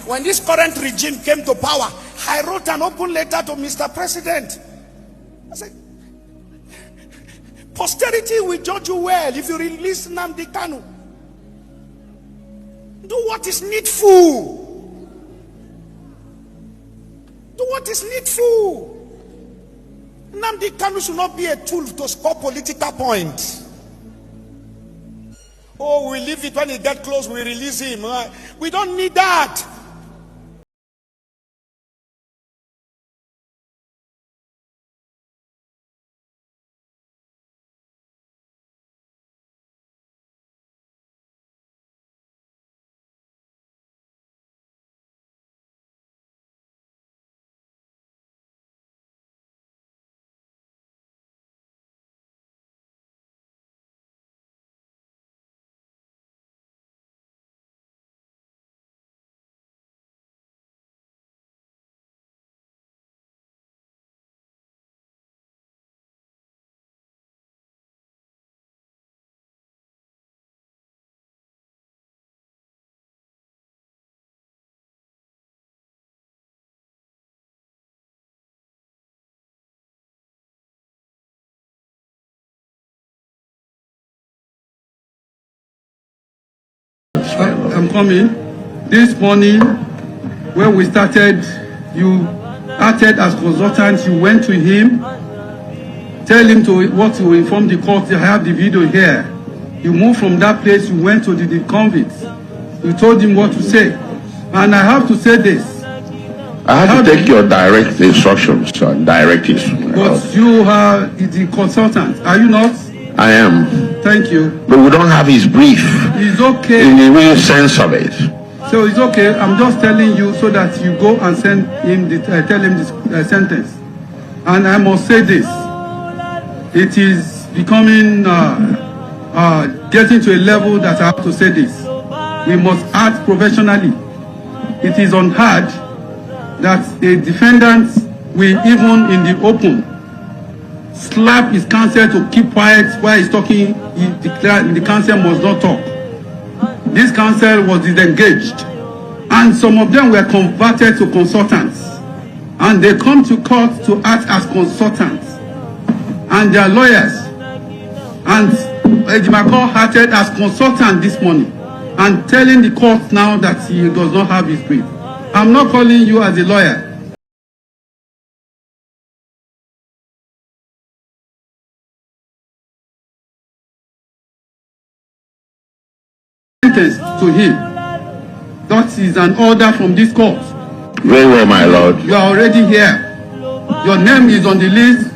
when this current regime came to power, I wrote an open letter to Mr. President. I said, posterity will judge you well if you release Nnamdi Kanu. Do what is needful. Do what is needful. Nnamdi Kanu should not be a tool to score political points. Oh, we leave it when he gets close, we release him. We don't need that. I'm coming. This morning, when we started, you acted as consultant. You went to him, tell him to inform the court. I have the video here. You moved from that place. You went to the convicts. You told him what to say, and I have to say this. I have to take your direct instructions and directives. But you are the consultant, are you not? I am. Thank you. But we don't have his brief. It's okay. In the real sense of it. So it's okay. I'm just telling you so that you go and send him tell him this sentence. And I must say this. It is becoming getting to a level that I have to say this. We must act professionally. It is unheard that a defendant will, even in the open, slap his counsel to keep quiet while he's talking. He declared the counsel must not talk. This counsel was disengaged, and some of them were converted to consultants, and they come to court to act as consultants, and they are lawyers. And Ejimako acted as consultant this morning and telling the court now that he does not have his brief. I'm not calling you as a lawyer. To him. That is an order from this court. Very well, my lord. You are already here. Your name is on the list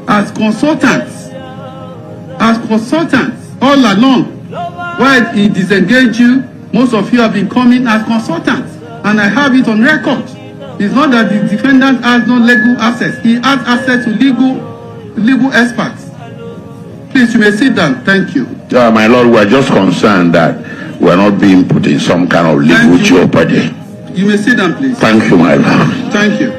as consultants. As consultants all along. While he disengaged you, most of you have been coming as consultants. And I have it on record. It's not that the defendant has no legal access. He has access to legal experts. Please, you may sit down. Thank you. My lord, we are just concerned that we are not being put in some kind of legal jeopardy. You may sit down, please. Thank you, my lord. Thank you.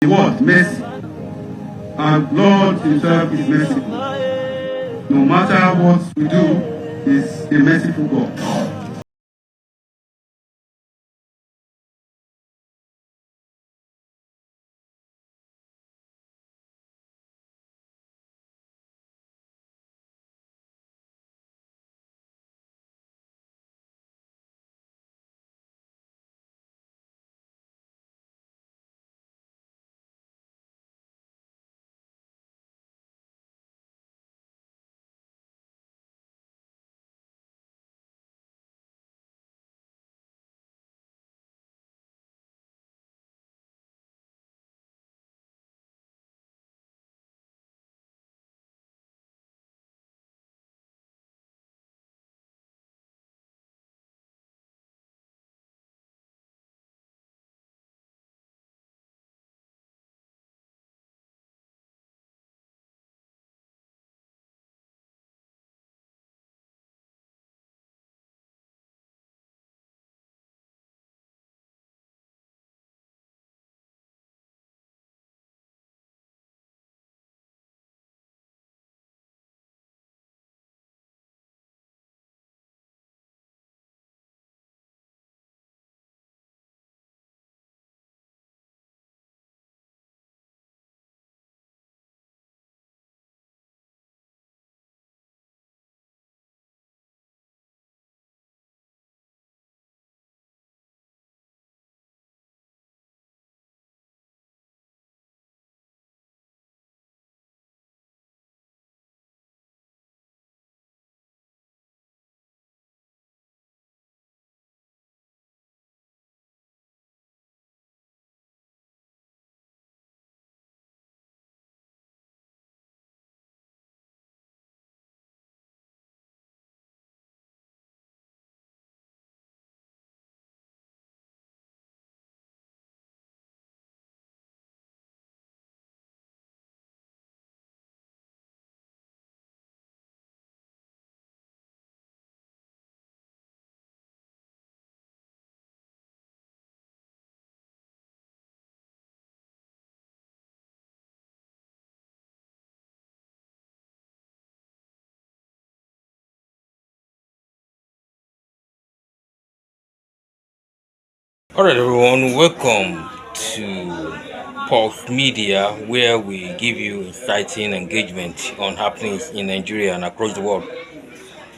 the word mercy. And Lord himself is merciful. No matter what we do, is a merciful God. Alright, everyone, welcome to Pulse Media, where we give you exciting engagement on happenings in Nigeria and across the world.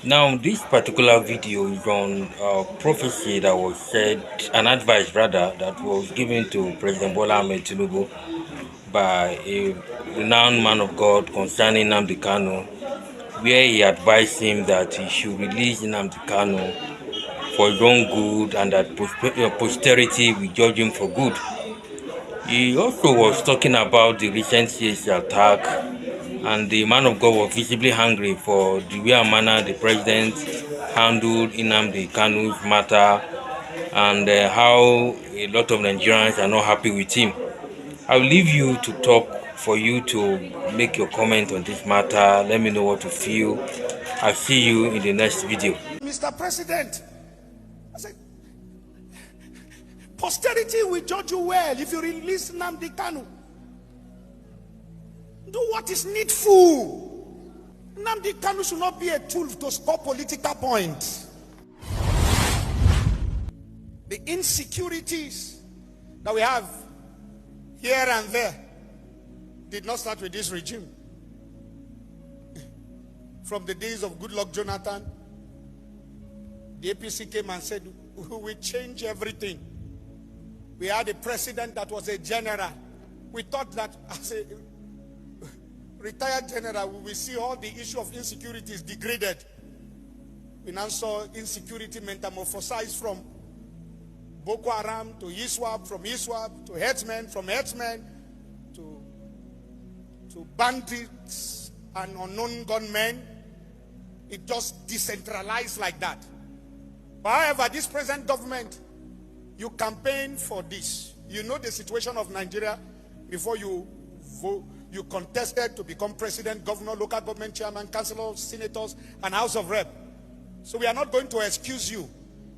Now, this particular video is on prophecy that was said, an advice rather, that was given to President Bola Ahmed Tinubu by a renowned man of God concerning Nnamdi Kanu, where he advised him that he should release Nnamdi Kanu for his own good, and that posterity will judge him for good. He also was talking about the recent CSC attack, and the man of God was visibly angry for the way and manner the president handled Nnamdi Kanu's matter, and how a lot of Nigerians are not happy with him. I'll leave you to talk, for you to make your comment on this matter. Let me know what you feel. I'll see you in the next video. Mr. President, I said, posterity will judge you well if you release Nnamdi Kanu. Do what is needful. Nnamdi Kanu should not be a tool to score political points. The insecurities that we have here and there did not start with this regime. From the days of Goodluck Jonathan, the APC came and said, we will change everything. We had a president that was a general. We thought that as a retired general, we will see all the issue of insecurities degraded. We now saw insecurity metamorphosized from Boko Haram to ISWAP, from ISWAP to herdsmen, from herdsmen to bandits and unknown gunmen. It just decentralized like that. However, this present government, you campaign for this. You know the situation of Nigeria before you vote. You contested to become president, governor, local government chairman, councillors, senators, and House of Rep. So we are not going to excuse you.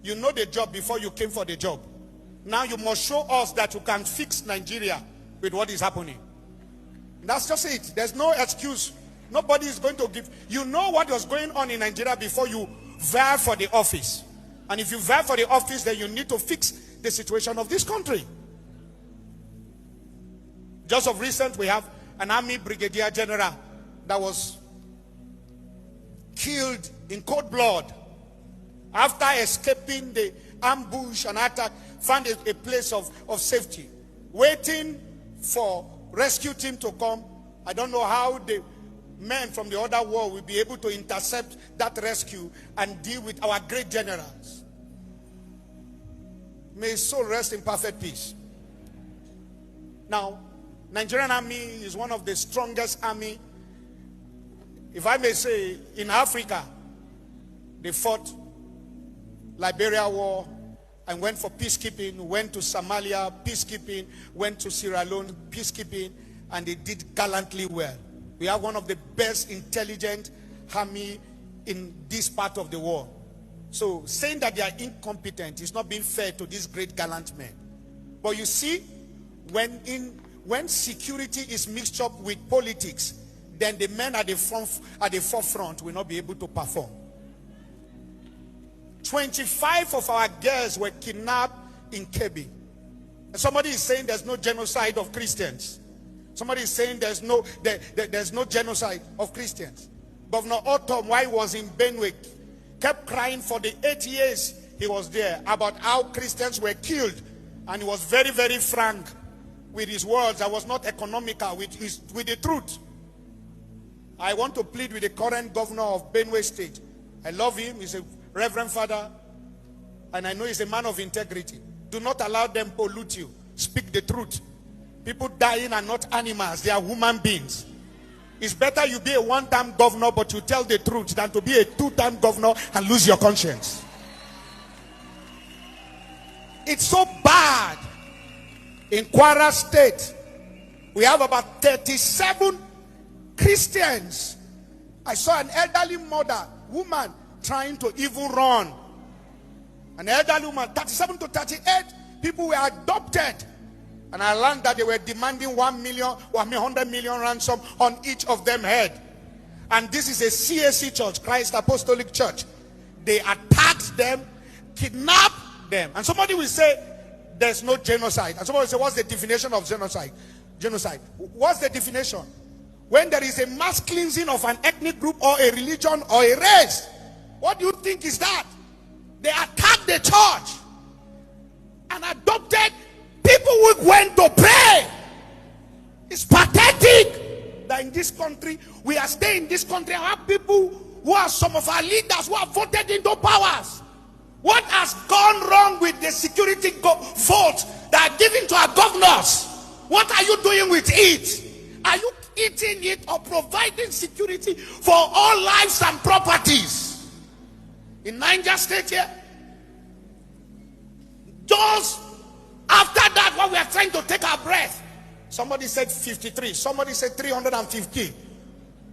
You know the job before you came for the job. Now you must show us that you can fix Nigeria with what is happening. That's just it. There's no excuse. Nobody is going to give. You know what was going on in Nigeria before you vie for the office. And if you vie for the office, then you need to fix the situation of this country. Just of recent, we have an army brigadier general that was killed in cold blood after escaping the ambush and attack, found a place of safety, waiting for rescue team to come. I don't know how the men from the other world will be able to intercept that rescue and deal with our great generals. May his soul rest in perfect peace. Now, Nigerian army is one of the strongest army, if I may say, in Africa. They fought Liberia War and went for peacekeeping, went to Somalia, peacekeeping, went to Sierra Leone, peacekeeping, and they did gallantly well. We have one of the best intelligent army in this part of the world. So saying that they are incompetent is not being fair to these great gallant men. But you see, when security is mixed up with politics, then the men at the forefront will not be able to perform. 25 of our girls were kidnapped in Kebbi. And somebody is saying there's no genocide of Christians. Somebody is saying there's no genocide of Christians. Governor Autumn, while he was in Benue, kept crying for the 8 years he was there about how Christians were killed. And he was very, very frank with his words. I was not economical with the truth. I want to plead with the current governor of Benue State. I love him. He's a Reverend Father. And I know he's a man of integrity. Do not allow them pollute you. Speak the truth. People dying are not animals. They are human beings. It's better you be a one-time governor, but you tell the truth, than to be a two-time governor and lose your conscience. It's so bad. In Kwara State, we have about 37 Christians. I saw an elderly woman, trying to even run. An elderly woman, 37 to 38 people were adopted. And I learned that they were demanding 100 million ransom on each of them head. And this is a CAC church, Christ Apostolic Church. They attacked them, kidnapped them. And somebody will say, there's no genocide. And somebody will say, what's the definition of genocide? Genocide. What's the definition? When there is a mass cleansing of an ethnic group or a religion or a race. What do you think is that? They attacked the church and adopted people who went to pray. It's pathetic that in this country, we are staying in this country and have people who are some of our leaders who are voted into powers. What has gone wrong with the security vote that are given to our governors? What are you doing with it? Are you eating it or providing security for all lives and properties? In Niger State here, just after that, when we are trying to take our breath, somebody said 53, somebody said 350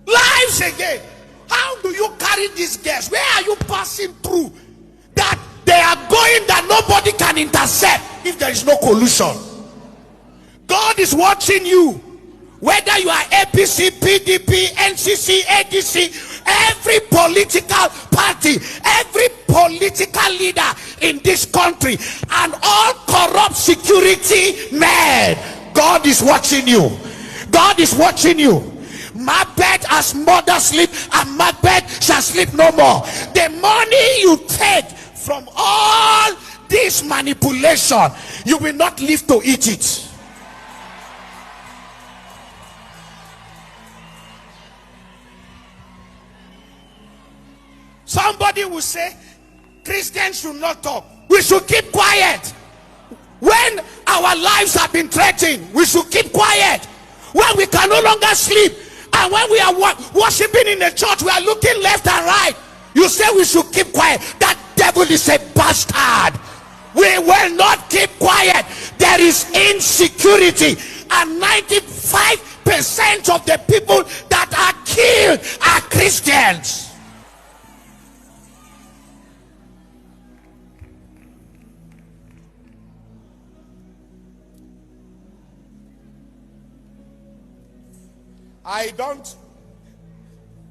lives again. How do you carry these girls? Where are you passing through that they are going that nobody can intercept if there is no collusion? God is watching you. Whether you are APC, PDP, NCC, ADC, every political party, every political leader in this country, and all corrupt security men, God is watching you. God is watching you. Macbeth as mother sleep, and Macbeth shall sleep no more. The money you take from all this manipulation, you will not live to eat it. Somebody will say Christians should not talk. We should keep quiet. When our lives have been threatened, we should keep quiet. When we can no longer sleep, and when we are worshiping in the church, we are looking left and right, you say we should keep quiet. That devil is a bastard. We will not keep quiet. There is insecurity, and 95% of the people that are killed are Christians. I don't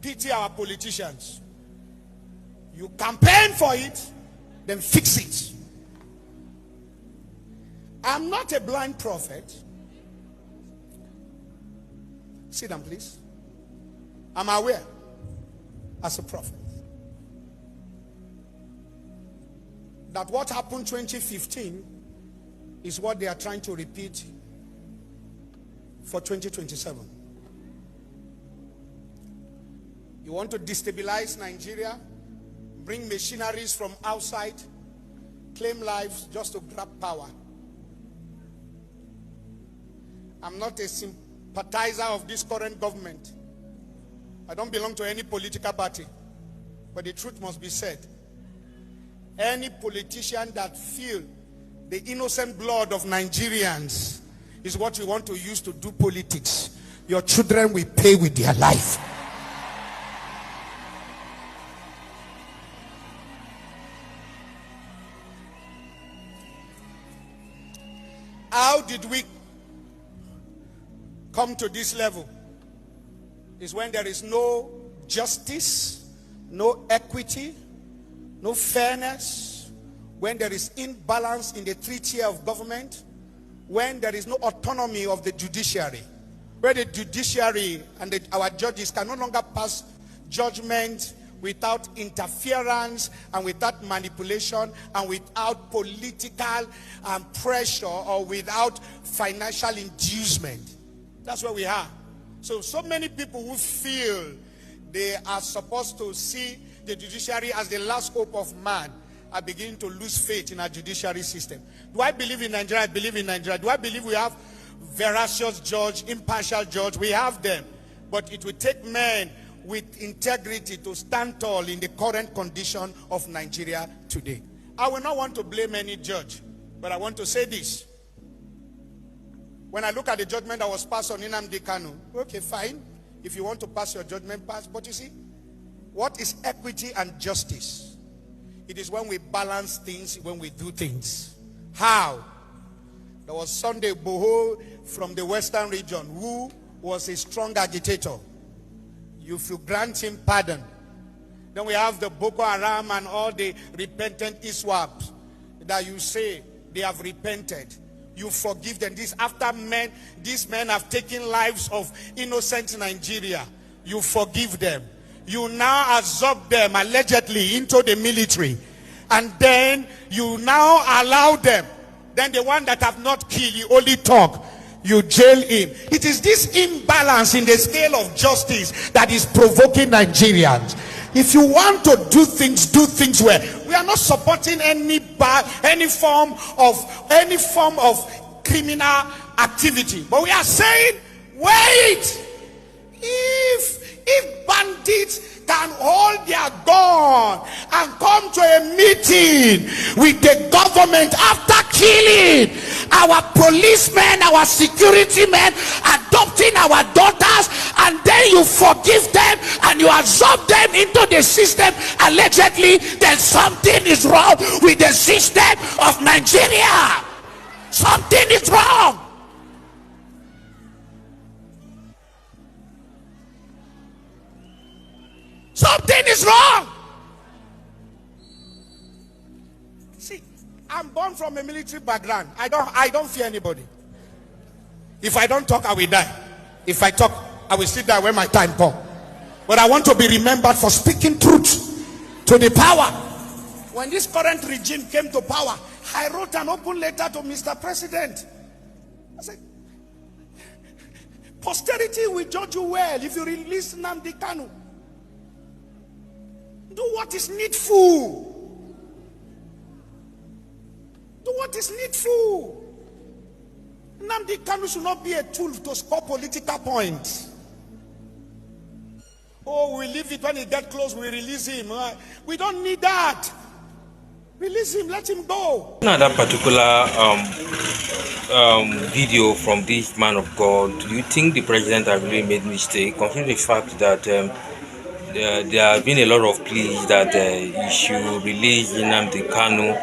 pity our politicians. You campaign for it, then fix it. I'm not a blind prophet. Sit down, please. I'm aware as a prophet that what happened 2015 is what they are trying to repeat for 2027. You want to destabilize Nigeria, bring machineries from outside, claim lives just to grab power. I'm not a sympathizer of this current government. I don't belong to any political party. But the truth must be said. Any politician that feels the innocent blood of Nigerians is what you want to use to do politics, your children will pay with their life. How did we come to this level? Is when there is no justice, no equity, no fairness, when there is imbalance in the three-tier of government, when there is no autonomy of the judiciary, where the judiciary and our judges can no longer pass judgment without interference and without manipulation and without political pressure or without financial inducement. That's where we are. So many people who feel they are supposed to see the judiciary as the last hope of man are beginning to lose faith in our judiciary system. Do I believe in Nigeria? I believe in Nigeria. Do I believe we have veracious judge, impartial judge? We have them. But it will take men with integrity to stand tall in the current condition of Nigeria today. I will not want to blame any judge, but I want to say this. When I look at the judgment that was passed on Nnamdi Kanu, okay, fine. If you want to pass your judgment, pass. But you see, what is equity and justice? It is when we balance things, when we do things. How? There was Sunday Boho from the Western region who was a strong agitator. If you grant him pardon. Then we have the Boko Haram and all the repentant ISWAPs that you say they have repented. You forgive them. This after these men have taken lives of innocent Nigeria. You forgive them. You now absorb them allegedly into the military. And then you now allow them. Then the one that have not killed, you only talk. You jail him. It is this imbalance in the scale of justice that is provoking Nigerians. If you want to do things well. We are not supporting any form of criminal activity. But we are saying, wait. If bandits can hold their gun and come to a meeting with the government after killing our policemen, our security men, adopting our daughters, and then you forgive them and you absorb them into the system allegedly, then something is wrong with the system of Nigeria. Something is wrong. Something is wrong. See, I'm born from a military background. I don't fear anybody. If I don't talk, I will die. If I talk, I will sit there when my time comes. But I want to be remembered for speaking truth to the power. When this current regime came to power, I wrote an open letter to Mr. President. I said, posterity will judge you well if you release Nnamdi Kanu. Do what is needful. Do what is needful. Nnamdi Kanu should not be a tool to score political points. Oh, we leave it when he gets close, we release him. We don't need that. Release him, let him go. Another particular video from this man of God, do you think the president has really made mistake, considering the fact that there have been a lot of pleas that he should release Nnamdi Kanu?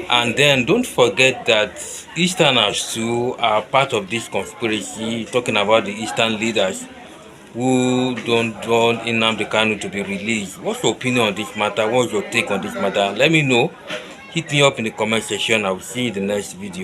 And then don't forget that Easterners too are part of this conspiracy, talking about the Eastern leaders. who don't want Nnamdi Kanu to be released. What's your opinion on this matter? What's your take on this matter? Let me know. Hit me up in the comment section. I will see you in the next video.